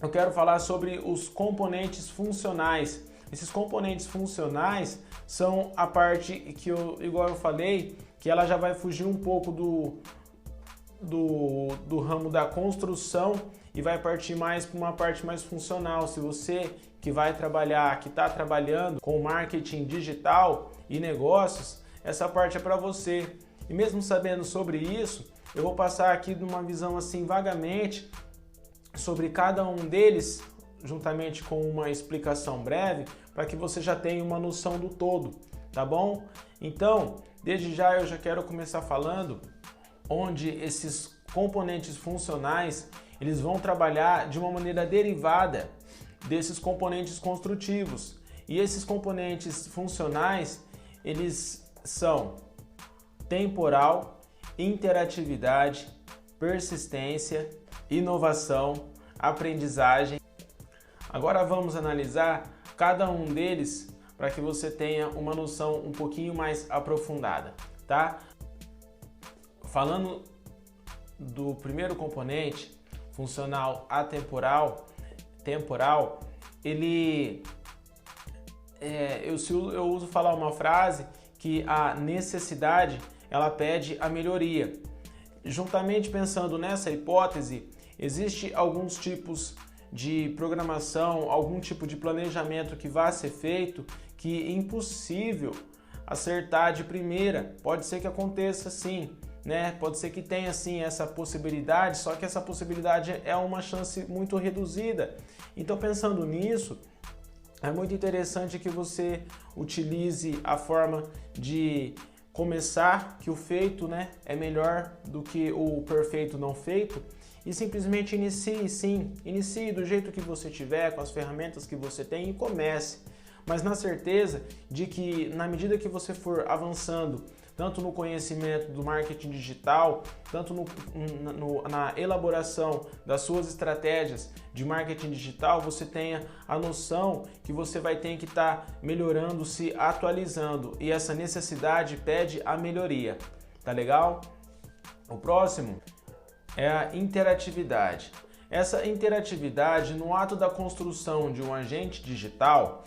eu quero falar sobre os componentes funcionais. Esses componentes funcionais são a parte que igual eu falei, que ela já vai fugir um pouco do ramo da construção e vai partir mais para uma parte mais funcional. Se você que vai trabalhar, que está trabalhando com marketing digital e negócios, essa parte é para você. E mesmo sabendo sobre isso, eu vou passar aqui de uma visão assim vagamente sobre cada um deles, juntamente com uma explicação breve, para que você já tenha uma noção do todo, tá bom? Então, desde já eu já quero começar falando onde esses componentes funcionais, eles vão trabalhar de uma maneira derivada desses componentes construtivos. E esses componentes funcionais, eles são temporal, interatividade, persistência, inovação, aprendizagem. Agora vamos analisar cada um deles para que você tenha uma noção um pouquinho mais aprofundada, tá? Falando do primeiro componente, funcional atemporal, temporal, eu uso falar uma frase que a necessidade ela pede a melhoria. Juntamente pensando nessa hipótese, existe alguns tipos de programação, algum tipo de planejamento que vai ser feito que é impossível acertar de primeira. Pode ser que aconteça sim, né? Pode ser que tenha sim essa possibilidade, só que essa possibilidade é uma chance muito reduzida. Então, pensando nisso, é muito interessante que você utilize a forma de começar, que o feito, né, é melhor do que o perfeito não feito, e simplesmente inicie do jeito que você tiver, com as ferramentas que você tem e comece. Mas na certeza de que na medida que você for avançando, tanto no conhecimento do marketing digital, tanto na elaboração das suas estratégias de marketing digital, você tenha a noção que você vai ter que estar melhorando, se atualizando, e essa necessidade pede a melhoria, tá legal? O próximo é a interatividade. Essa interatividade, no ato da construção de um agente digital,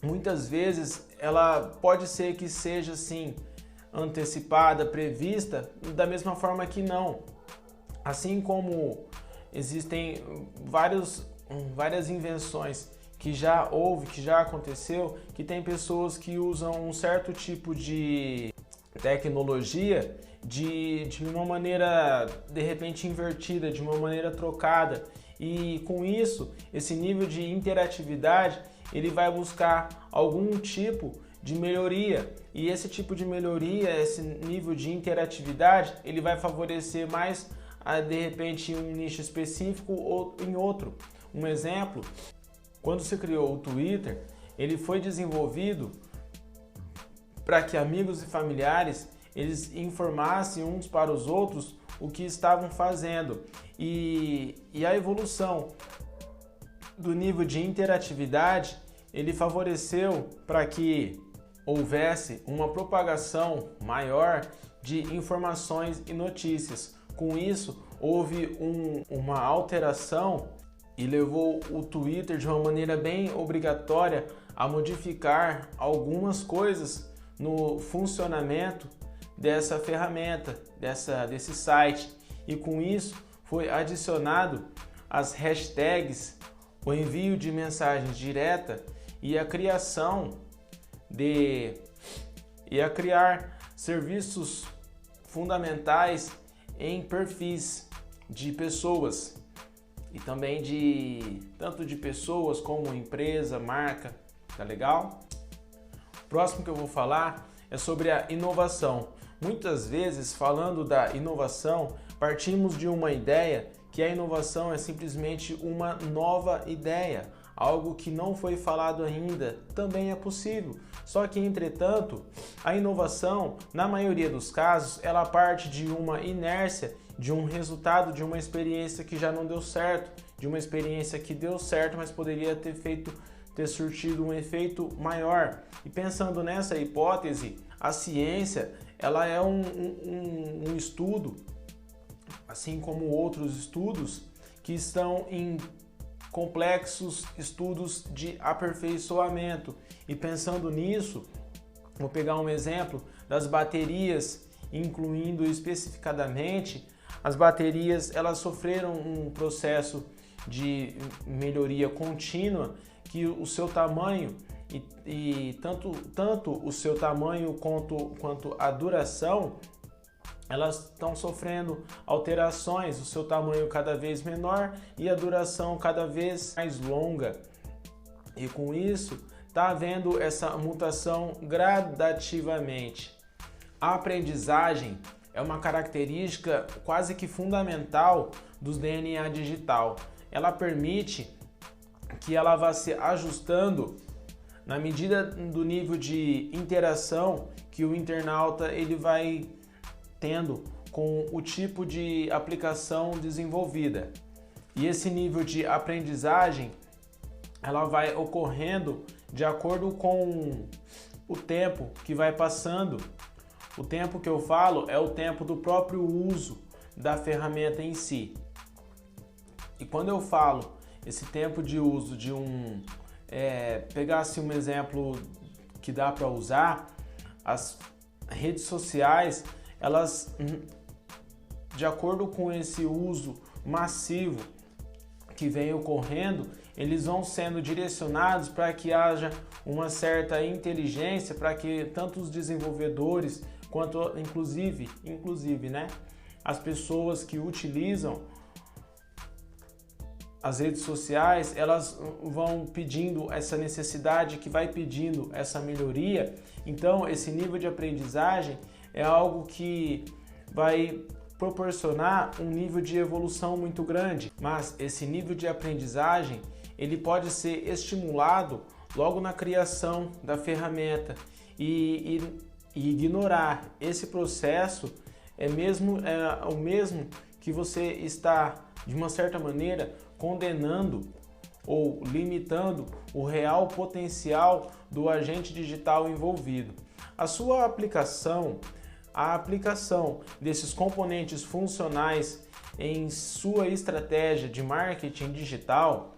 muitas vezes ela pode ser que seja assim antecipada, prevista, da mesma forma que não. Assim como existem várias invenções que já houve, que já aconteceu, que tem pessoas que usam um certo tipo de tecnologia de uma maneira de repente invertida, de uma maneira trocada, e com isso, esse nível de interatividade, ele vai buscar algum tipo de melhoria, e esse tipo de melhoria, esse nível de interatividade, ele vai favorecer mais de repente em um nicho específico ou em outro. Um exemplo, quando se criou o Twitter, ele foi desenvolvido para que amigos e familiares eles informassem uns para os outros o que estavam fazendo, e a evolução do nível de interatividade ele favoreceu para que houvesse uma propagação maior de informações e notícias. Com isso, houve uma alteração e levou o Twitter de uma maneira bem obrigatória a modificar algumas coisas no funcionamento dessa ferramenta, desse site. E com isso foi adicionado as hashtags, o envio de mensagens direta e a criar serviços fundamentais em perfis de pessoas e também tanto de pessoas como empresa, marca, tá legal? O próximo que eu vou falar é sobre a inovação. Muitas vezes, falando da inovação, partimos de uma ideia que a inovação é simplesmente uma nova ideia, algo que não foi falado ainda. Também é possível, só que entretanto, a inovação, na maioria dos casos, ela parte de uma inércia, de um resultado, de uma experiência que já não deu certo, de uma experiência que deu certo, mas poderia ter surtido um efeito maior. E pensando nessa hipótese, a ciência ela é um estudo, assim como outros estudos, que estão em complexos estudos de aperfeiçoamento. E pensando nisso, vou pegar um exemplo das baterias, incluindo especificadamente as baterias, elas sofreram um processo de melhoria contínua, que o seu tamanho e tanto o seu tamanho quanto a duração, elas estão sofrendo alterações, o seu tamanho cada vez menor e a duração cada vez mais longa. E com isso está havendo essa mutação gradativamente. A aprendizagem é uma característica quase que fundamental dos DNA digital. Ela permite que ela vá se ajustando na medida do nível de interação que o internauta ele vai tendo com o tipo de aplicação desenvolvida. E esse nível de aprendizagem ela vai ocorrendo de acordo com o tempo que vai passando. O tempo que eu falo é o tempo do próprio uso da ferramenta em si. E quando eu falo esse tempo de uso de pegar-se um exemplo que dá para usar, as redes sociais, elas, de acordo com esse uso massivo que vem ocorrendo, eles vão sendo direcionados para que haja uma certa inteligência, para que tanto os desenvolvedores quanto inclusive, né, as pessoas que utilizam as redes sociais, elas vão pedindo essa necessidade, que vai pedindo essa melhoria. Então, esse nível de aprendizagem é algo que vai proporcionar um nível de evolução muito grande, mas esse nível de aprendizagem ele pode ser estimulado logo na criação da ferramenta e ignorar esse processo é o mesmo que você está, de uma certa maneira, condenando ou limitando o real potencial do agente digital envolvido. A sua aplicação, a aplicação desses componentes funcionais em sua estratégia de marketing digital